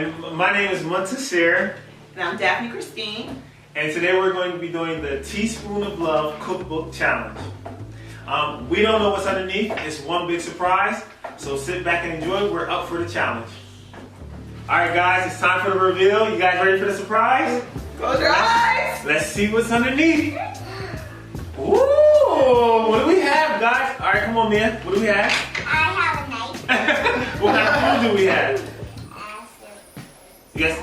And my name is Montasir. And I'm Daphne Christine. And today we're going to be doing the Teaspoon of Love Cookbook Challenge. We don't know what's underneath. It's one big surprise. So sit back and enjoy. We're up for the challenge. Alright guys, it's time for the reveal. You guys ready for the surprise? Close your eyes. Let's see what's underneath. Ooh, what do we have, guys? Alright, come on, Mia. What do we have? I have a knife. What kind of food do we have? You guys?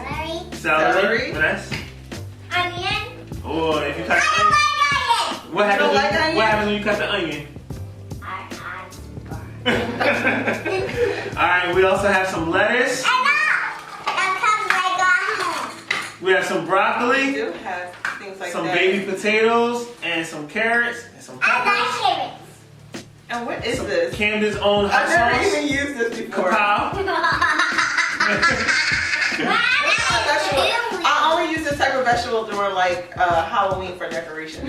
Celery. Vanessa? Onion. Oh, if you cut I don't what happens? You don't like onion? What happens when you cut the onion? Alright, we also have some lettuce. We have some broccoli. We do have things like some that. baby potatoes and some carrots and some peppers. I like carrots. And what is this? Camden's own hot I've never sauce. even used this before. Kapow. I only use this type of vegetable during like Halloween for decoration.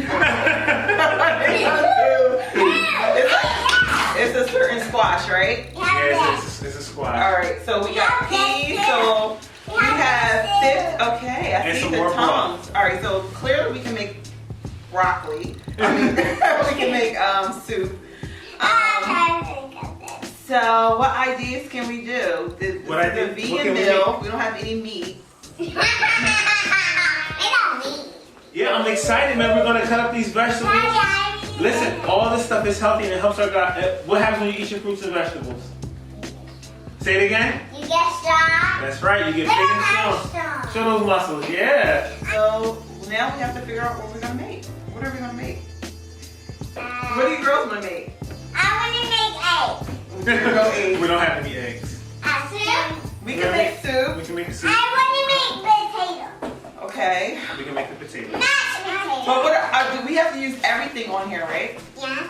It's a certain squash, right? Yeah, it's a squash. All right, so we got peas. So we have fish. Okay, I And see some the more tongues. All right, so clearly we can make broccoli. I mean, we can make soup. So what ideas can we do? This is a vegan meal. We don't have any meat. Yeah, I'm excited, man. We're gonna cut up these vegetables. Listen, all this stuff is healthy and it helps our gut. What happens when you eat your fruits and vegetables? Say it again. You get strong. That's right. You get big and strong. Show those muscles. Yeah. So now we have to figure out what we're gonna make. What are we gonna make? What do you girls wanna make? I want to make eggs. We're gonna go eggs. We don't have any eggs. Soup. We can make soup. We can make a soup. I want to make potatoes. We Okay. can make the potatoes. Not potatoes. But what we have to use everything on here, right? Yeah.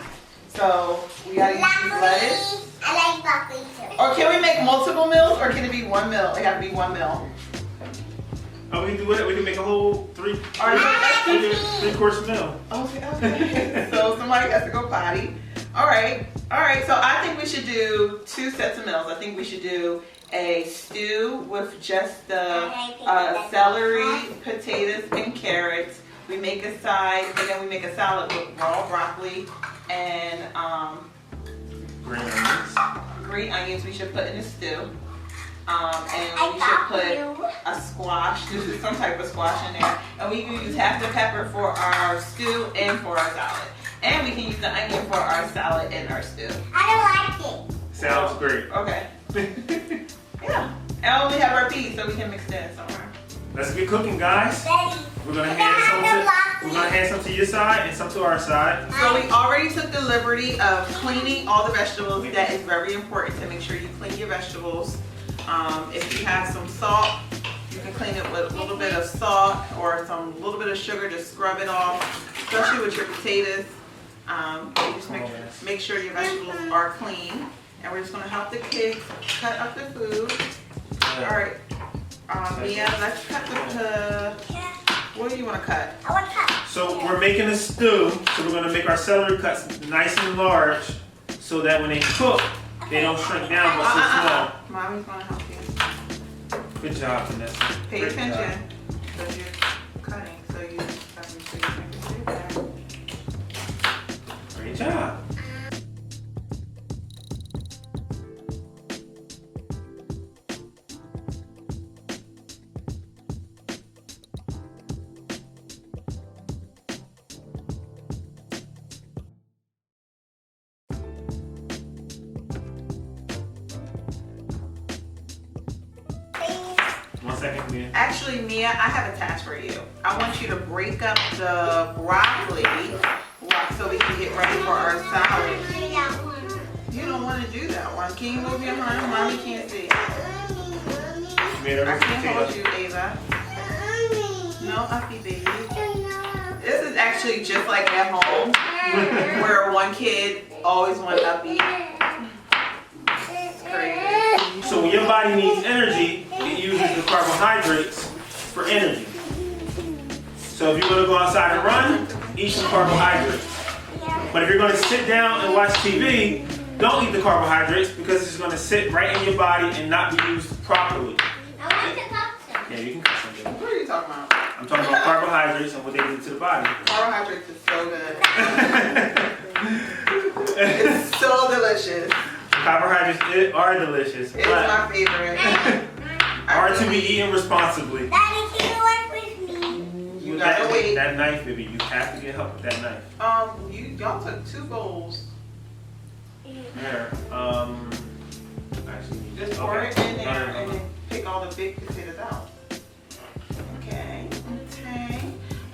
So we gotta use lettuce. I like broccoli too. Or can we make multiple meals, or can it be one meal? It have to be one meal. Oh, we can do it. We can make a whole three course meal. Okay. So somebody has to go potty. All right. So I think we should do 2 sets of meals. I think we should do a stew with just the celery, potatoes, and carrots. We make a side, and then we make a salad with raw broccoli and green onions we should put in the stew. And we should put a squash, some type of squash in there. And we can use half the pepper for our stew and for our salad. And we can use the onion for our salad and our stew. I don't like it. Sounds great. Okay. Yeah. And we have our peas, so we can mix that somewhere. Let's get cooking, guys. Ready. We're gonna hand some to your side and some to our side. So we already took the liberty of cleaning all the vegetables. That is very important to make sure you clean your vegetables. If you have some salt, you can clean it with a little bit of salt or some little bit of sugar to scrub it off, especially with your potatoes. You just make sure your vegetables are clean. And we're just gonna help the kids cut up the food. All right, Mia, let's cut what do you want to cut? I want to cut. So we're making a stew. So we're gonna make our celery cuts nice and large, so that when they cook, they don't shrink down but so small. Mommy's gonna help you. Good job, Vanessa. Pay Great attention, job. because you're cutting, so you have to make sure you do that. Great job. One second, Mia. Actually, Mia, I have a task for you. I want you to break up the broccoli so we can get ready for our salad. You don't want to do that one. Can you move your arm? Mommy can't see. I can't hold you, Ava. No, uppy baby. This is actually just like at home, where one kid always wants uppy. It's crazy. So when your body needs energy, it uses the carbohydrates for energy. So if you're going to go outside and run, eat some carbohydrates. But if you're going to sit down and watch TV, don't eat the carbohydrates because it's going to sit right in your body and not be used properly. I want the Yeah, you can cut some, baby. What are you talking about? I'm talking about carbohydrates and what they do to the body. Carbohydrates is so good. It's so delicious. Carbohydrates are delicious, It's but my favorite. are to be eaten responsibly. Daddy, can you work with me? You With gotta wait. that knife, baby, you have to get help with that knife. Y'all took 2 bowls. There. Actually, Just pour it in there No. and then pick all the big potatoes out. Okay.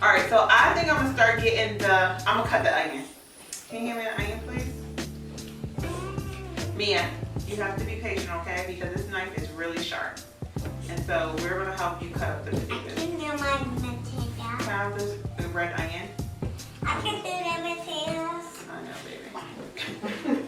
All right, so I think I'm gonna start getting I'm gonna cut the onion. Can you hand me the onion, please? Mia, you have to be patient, okay? Because this knife is really sharp. And so we're gonna help you cut up the potatoes. Can you my potato? Can I have the red onion? I can do the potatoes. I know, baby.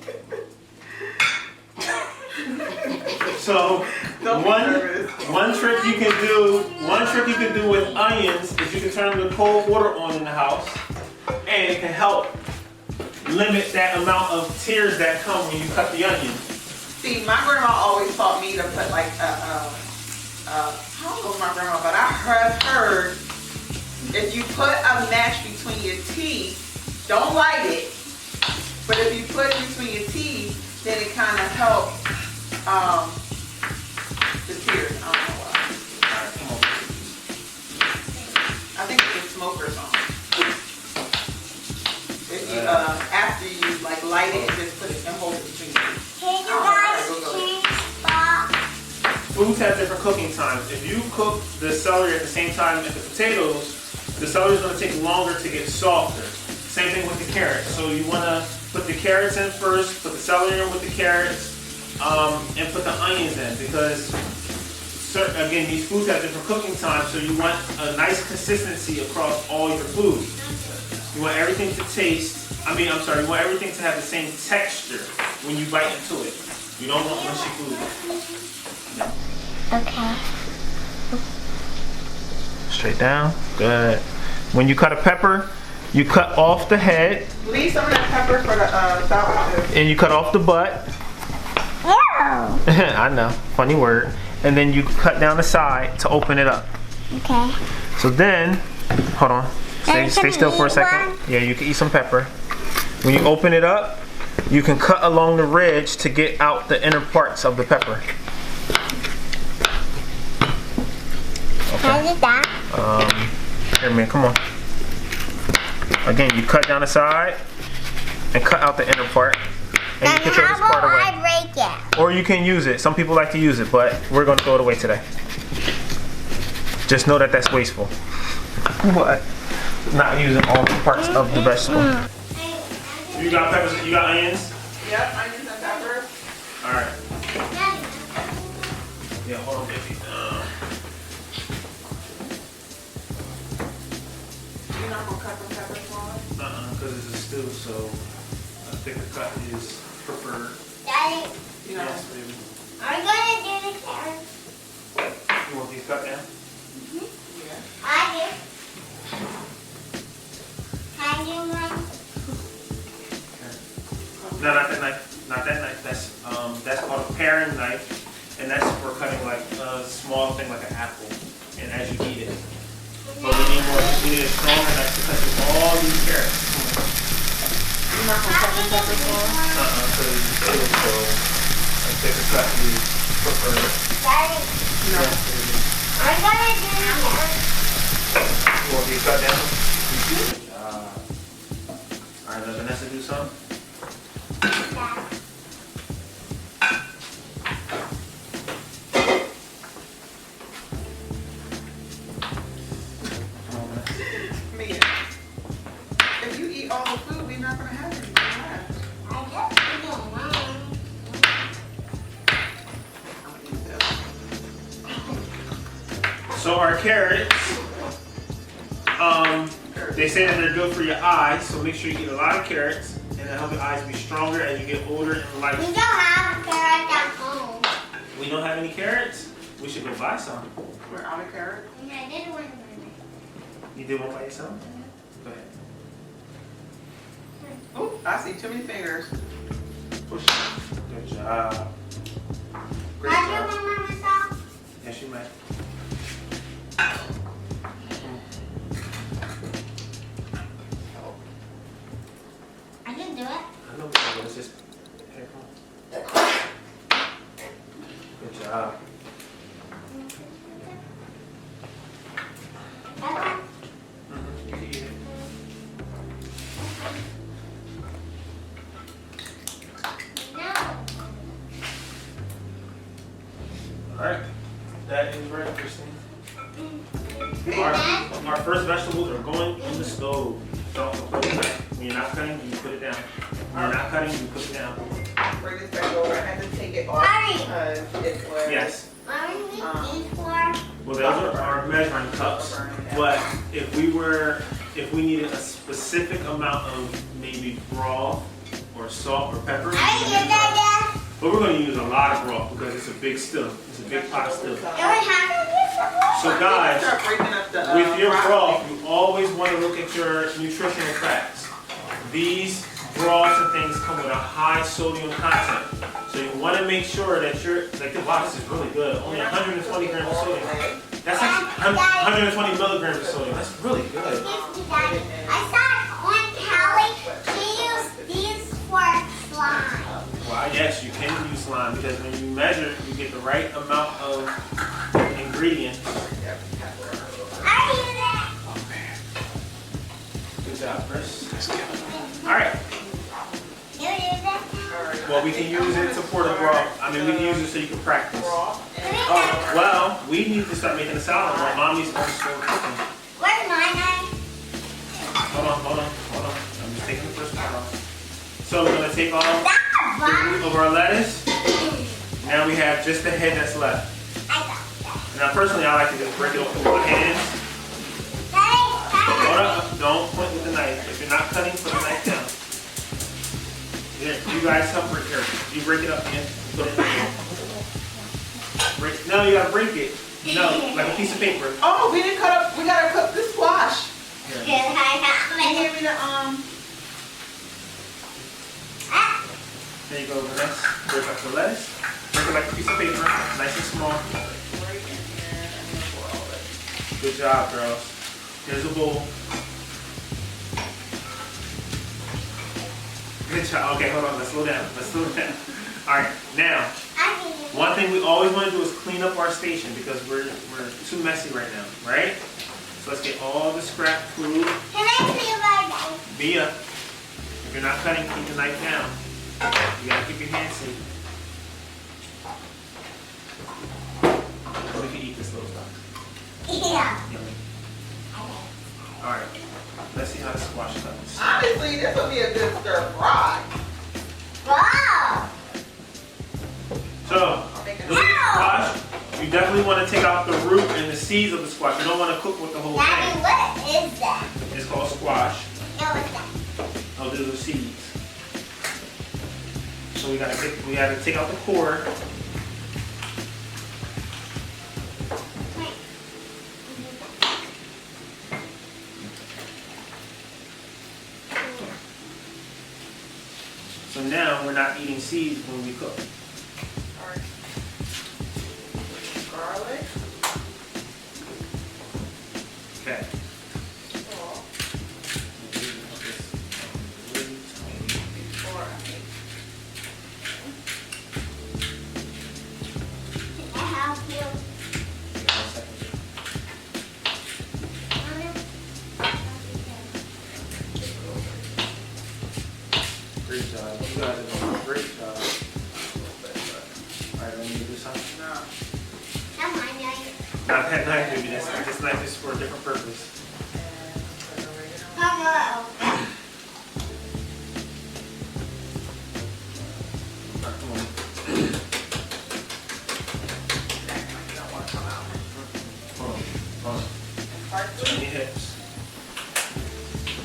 So Don't be nervous. one trick you can do with onions is you can turn the cold water on in the house, and it can help limit that amount of tears that come when you cut the onion. See, my grandma always taught me to put like I don't know my grandma, but I heard if you put a match between your teeth, don't light it, but if you put it between your teeth, then it kind of helps the tears. I don't know why. Alright, come on. I think it's a smoker song. If you after you like light it and just put it and hold it between your teeth. Can you guys change box? Foods have different cooking times. If you cook the celery at the same time as the potatoes, the celery is going to take longer to get softer. Same thing with the carrots. So you want to put the carrots in first, put the celery in with the carrots, and put the onions in, because again, these foods have different cooking times, so you want a nice consistency across all your foods. You want everything to you want everything to have the same texture when you bite into it. You don't want mushy food. Okay. Straight down. Good. When you cut a pepper, you cut off the head Leave some of that pepper for the sour too. and you cut off the butt. Ew. I know, funny word. And then you cut down the side to open it up. Okay. So then, hold on. Stay still for a second. One. Yeah, you can eat some pepper. When you open it up, you can cut along the ridge to get out the inner parts of the pepper. How did that? Here, man, come on. Again, you cut down the side and cut out the inner part. And you can throw this part away. I break it? Or you can use it. Some people like to use it, but we're going to throw it away today. Just know that that's wasteful. What? Not using all the parts of the vegetable. You got peppers? You got onions? Yep, onions and pepper. All right. Yeah, hold on, baby. You're not gonna cut the pepper smaller? Because it's a stew, so a thicker cut is preferred. Daddy, You know. Yes, baby. are we going to do the carrots? You want these cut down? Yeah. I do. Can I do one? No, not that knife. Not that knife. That's called a paring knife, and that's for cutting like a small thing like an apple, and as you eat it. But we need a stronger knife to cut through all these carrots. You're not gonna cut the pepper smaller? Because it's so a thicker cut is preferred. Daddy, No. are we going to do the carrots? You want these cut down? Alright, let Vanessa do some. Yeah. Mia, if you eat all the food, we're not gonna have anything left. I just did one. I'm gonna eat this. So our carrots, they say that they're good for your eyes, so make sure you eat a lot of carrots, and it'll help your eyes be stronger as you get older in life. We don't have carrots at home. We don't have any carrots? We should go buy some. We're out of carrot. And I did one. You did one by yourself? Go ahead. Oh, I see too many fingers. Push. Good job. Great I job. do one by myself. Yes, you may. do it. I know we can do it. It's just here. Come on. Good job. Okay. You can eat it. No. All right. That is right, Christine. Okay. Our first vegetables are going in the stove. Don't put it back. When you're not cutting, you put it down. When you're not cutting, you put it down. Bring this back over. I had to take it off because it was. Yes. Mommy, we eat for. Well, those are our measuring cups. But if we needed a specific amount of maybe broth or salt or pepper, but we're going to use a lot of broth because it's a big still. It's a big pot still. So guys, Start breaking up the, with your broth, broccoli. you always want to look at your nutritional facts. These broths and things come with a high sodium content. So you want to make sure that like the box is really good. Only 120 grams of sodium. That's actually 120 milligrams of sodium. That's really good. I saw one Callie. She used these for slime. Well, yes, you can use slime because when you measure, you get the right amount of ingredients. I use it. Oh man. Good job, Chris. All right. You use it. Well, we can use it to pour the broth. I mean, we can use it so you can practice. Broth and Oh, well, we need to start making a salad while mommy's going to start cooking. Where's my knife? Hold on. I'm just taking the first part off. So we're going to take off the That's root of our lettuce. Now we have just the head that's left. I got Now, personally, I like to just break it open with my hands. Hold up. Don't point with the knife. If you're not cutting, put the knife down. Here, you guys help break here. You break it up again. Put it in the No, you gotta break it. No, like a piece of paper. oh, we didn't cut up. We gotta cook the squash. Here. Can I have Can you it? give me the There you go, Vanessa. Break up the lettuce. Break it like a piece of paper, nice and small. right in here. I'm gonna pour all this. Good job, girls. Here's a bowl. Good job. Okay, hold on. Let's slow down. All right, now, I can use it. one thing we always want to do is clean up our station because we're too messy right now, right? So let's get all the scrap food. Can I see my knife? Mia, if you're not cutting, keep the knife down. You gotta keep your hands safe. We can eat this little stuff. Yeah. Yummy. All right, let's see how the squash comes. Honestly, this would be a good stir fry. Wow. So, I'll make it. look at the squash. You definitely want to take out the root and the seeds of the squash. You don't want to cook with the whole Daddy, thing. what is that? It's called squash. No, what's that? Oh, those are seeds. So we gotta take out the core. Wait. So now we're not eating seeds when we cook. All right. Garlic. Okay. Salt. Before I make. Can I help you? Great job. You guys are doing a great job. Alright, let me do something. No. That's my knife. Not that knife, baby. This knife is for a different purpose. And put oregano. Hello. Alright, come on. You don't want to come out. Hold on. And parsley. Turn your hips.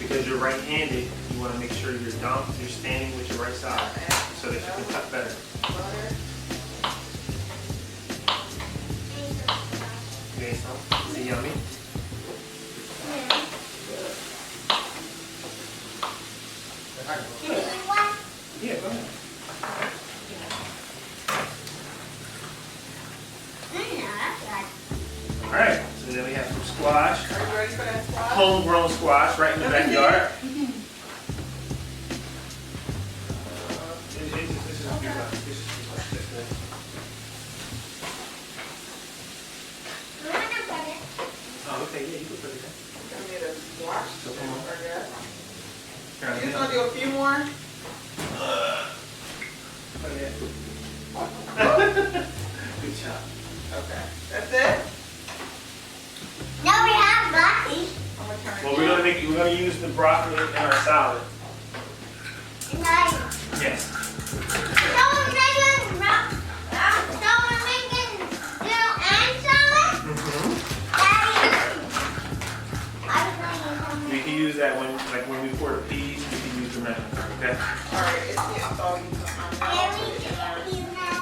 Because you're right-handed, you want to make sure you're standing with your right side so that you can cut better. Butter. Okay, so is it yummy? Can you eat one? Yeah, go ahead. That's good. Alright, so then we have some squash. Are you ready for that squash? Homegrown squash right in the backyard. broccoli in our salad. Nice. Yes. Someone making little ant salad? Mm-hmm. Daddy, I was going to use some. We can use that when we pour the peas, we can use the lemon. Okay? Alright, it's all you Can we get these now?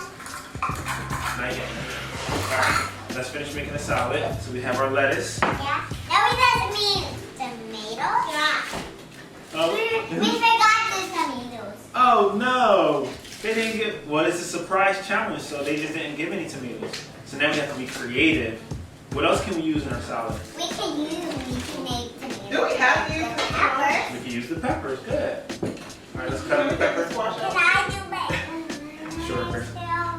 Not yet. Alright, let's finish making the salad. So we have our lettuce. Yeah. That doesn't mean tomatoes? Yeah. Oh, We forgot the tomatoes. oh no! They didn't give, well, it's a surprise challenge, so they just didn't give any tomatoes. So now we have to be creative. What else can we use in our salad? We can make tomatoes. Do we have to use the peppers? We can use the peppers, good. Alright, let's cut up the peppers. Can I do that? Sure, Chris.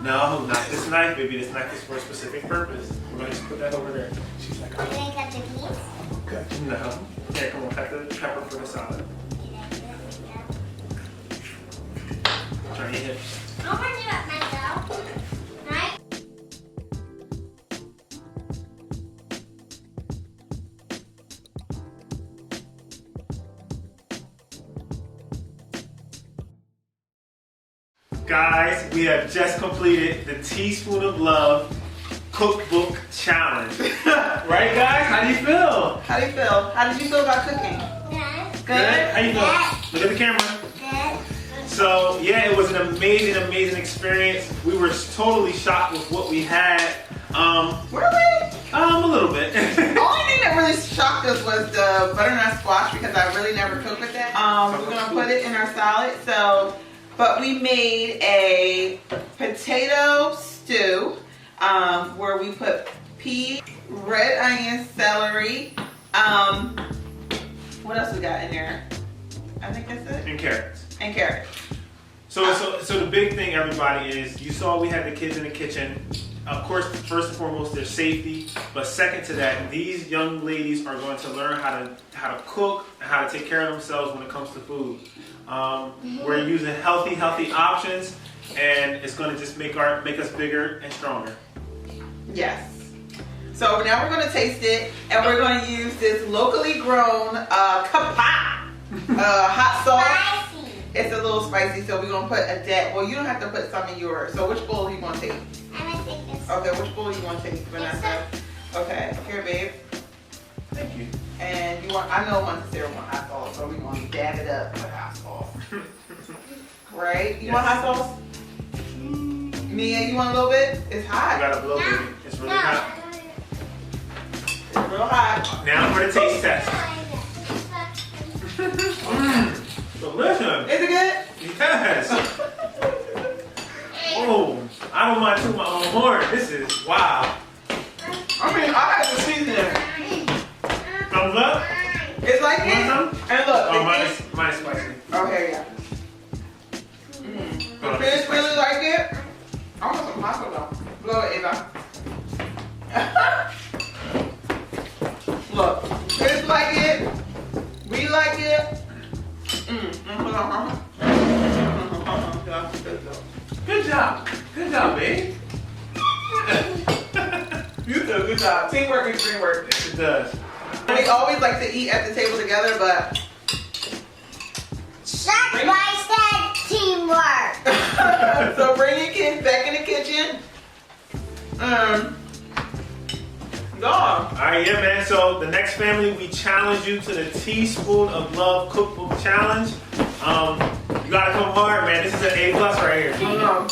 No, not this knife, baby. This knife is for a specific purpose. We're going to just put that over there. She's like, Are you going to cut the peas? okay. No. Here, come on, cut the pepper for the salad. Turn your hips. I'm going to do it myself. Right? Guys, we have just completed the Teaspoon of Love Cookbook Challenge. Right, guys? How do you feel? How do you feel? How did you feel about cooking? Good? How you feel? Look at the camera. Good. So, yeah, it was an amazing, amazing experience. We were totally shocked with what we had. Really? A little bit. The only thing that really shocked us was the butternut squash because I really never cooked with that. We're gonna put it in our salad. So, but we made a potato stew where we put pea, red onion, celery. What else we got in there? I think that's it. And carrots. And carrots. So the big thing, everybody, is you saw we had the kids in the kitchen. Of course, first and foremost, their safety. But second to that, these young ladies are going to learn how to cook and how to take care of themselves when it comes to food. We're using healthy options, and it's going to just make us bigger and stronger. Yes. So now we're going to taste it, and we're going to use this locally grown Kapa hot sauce. Spicy. It's a little spicy, so we're going to put a dab. Well, you don't have to put some in yours. So which bowl you want to take? I'm going to take this. Okay, which bowl you want to take, Vanessa? Okay, here, babe. Thank you. And you want, I know Montessori want hot sauce, so we're going to dab it up with hot sauce. Right? You want hot sauce? Mia, you want a little bit? It's I hot. got a blow, baby. It's really hot. It's real hot. Now for the taste test. Delicious. Is it good? Yes. Oh, I don't mind tooting my own horn. This is wow. I mean, I have the seasoning. Thumbs up. It's like Want this. some? And look. Oh, it's minus spicy. okay, yeah. The fish really like it. I want some hot sauce though. Blow it, Ava. Look, fish like it. We like it. Good job. Good job, babe. You did a good job. Teamwork is teamwork. Yes, it does. We always like to eat at the table together, but That's why I said teamwork. so bring your kids back in the kitchen. Go on. All right, yeah, man. So the next family, we challenge you to the Teaspoon of Love Cookbook Challenge. You gotta come hard, man. This is an A+ right here. I know.